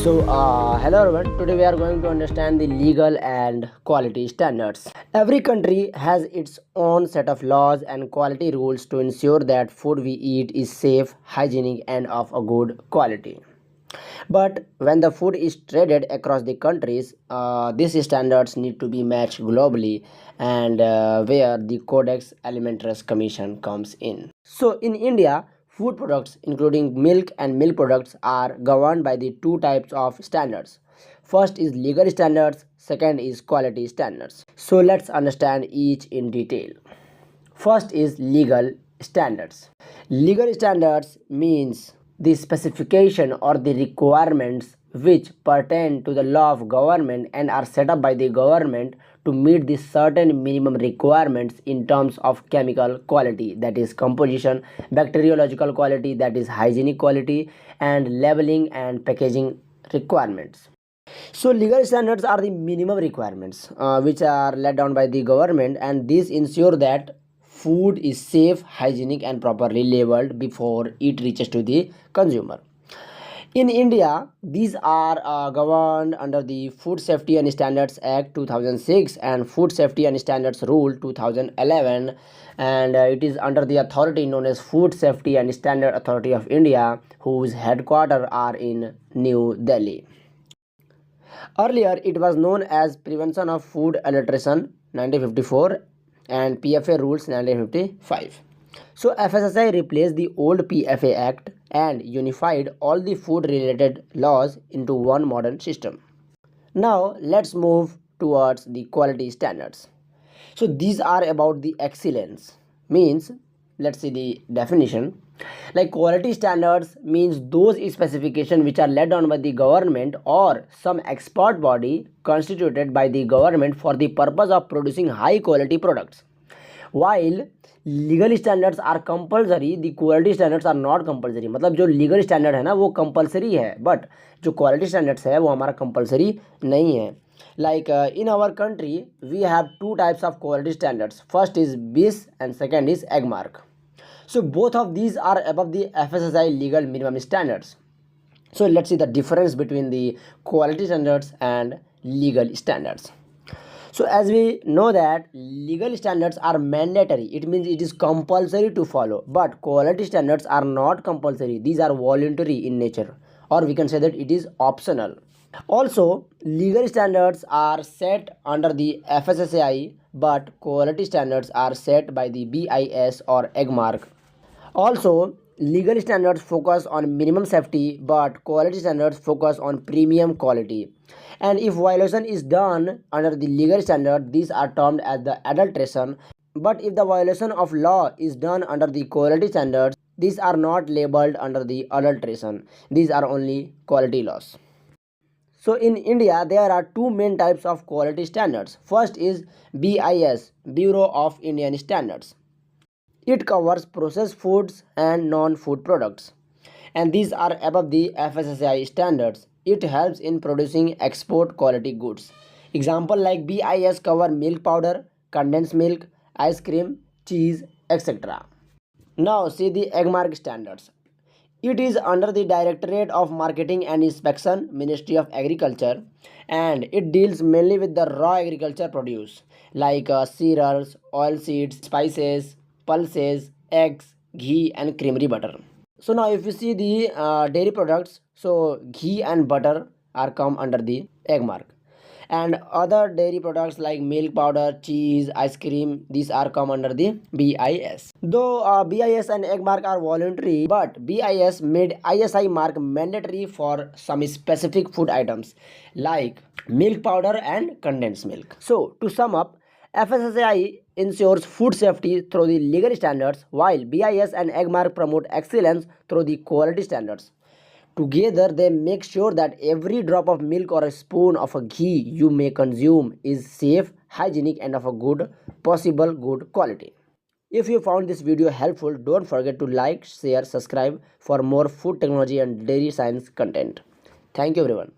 Hello everyone. Today we are going to understand the legal and quality standards. Every country has its own set of laws and quality rules to ensure that food we eat is safe, hygienic, and of a good quality. But when the food is traded across the countries, these standards need to be matched globally, and where the Codex Alimentarius Commission comes in. So, in India, food products, including milk and milk products, are governed by the two types of standards. First is legal standards, second is quality standards. So, let's understand each in detail. First is legal standards. Legal standards means the specification or the requirements which pertain to the law of government and are set up by the government to meet the certain minimum requirements in terms of chemical quality, that is composition, bacteriological quality, that is hygienic quality, and labeling and packaging requirements. So legal standards are the minimum requirements which are laid down by the government, and these ensure that food is safe, hygienic, and properly labeled before it reaches to the consumer. In India, these are governed under the Food Safety and Standards Act 2006 and Food Safety and Standards Rule 2011, and it is under the authority known as Food Safety and Standard Authority of India, whose headquarters are in New Delhi. Earlier, it was known as Prevention of Food Adulteration 1954 and PFA Rules 1955. So FSSAI replaced the old PFA Act and unified all the food related laws into one modern system. Now let's move towards the quality standards. So these are about the excellence, means let's see the definition. Like quality standards means those specifications which are laid down by the government or some expert body constituted by the government for the purpose of producing high quality products. While legal standards are compulsory, the quality standards are not compulsory. मतलब जो legal standard है ना वो compulsory है, but जो quality standards है वो हमारा compulsory नहीं है. Like in our country we have two types of quality standards. First is BIS and second is Agmark. So both of these are above the FSSAI legal minimum standards. So let's see the difference between the quality standards and legal standards. So as we know that legal standards are mandatory, it means it is compulsory to follow, but quality standards are not compulsory. These are voluntary in nature, or we can say that it is optional. Also, legal standards are set under the FSSAI, but quality standards are set by the BIS or Agmark. Also, legal standards focus on minimum safety, but quality standards focus on premium quality. And if violation is done under the legal standard, these are termed as the adulteration. But if the violation of law is done under the quality standards, these are not labeled under the adulteration. These are only quality laws. So in India, there are two main types of quality standards. First is BIS, Bureau of Indian Standards. It covers processed foods and non-food products, and these are above the FSSAI standards. It helps in producing export quality goods. Example like BIS cover milk powder, condensed milk, ice cream, cheese, etc. Now see the Agmark standards. It is under the Directorate of Marketing and Inspection, Ministry of Agriculture, and it deals mainly with the raw agriculture produce like cereals, oilseeds, spices, pulses, eggs, ghee, and creamery butter. So now if you see the dairy products, so ghee and butter are come under the Agmark, and other dairy products like milk powder, cheese, ice cream, these are come under the BIS. Though BIS and Agmark are voluntary, but BIS made ISI mark mandatory for some specific food items like milk powder and condensed milk. So to sum up, FSSAI ensures food safety through the legal standards, while BIS and Agmark promote excellence through the quality standards. Together, they make sure that every drop of milk or a spoon of a ghee you may consume is safe, hygienic, and of a good quality. If you found this video helpful, don't forget to like, share, subscribe for more food technology and dairy science content. Thank you everyone.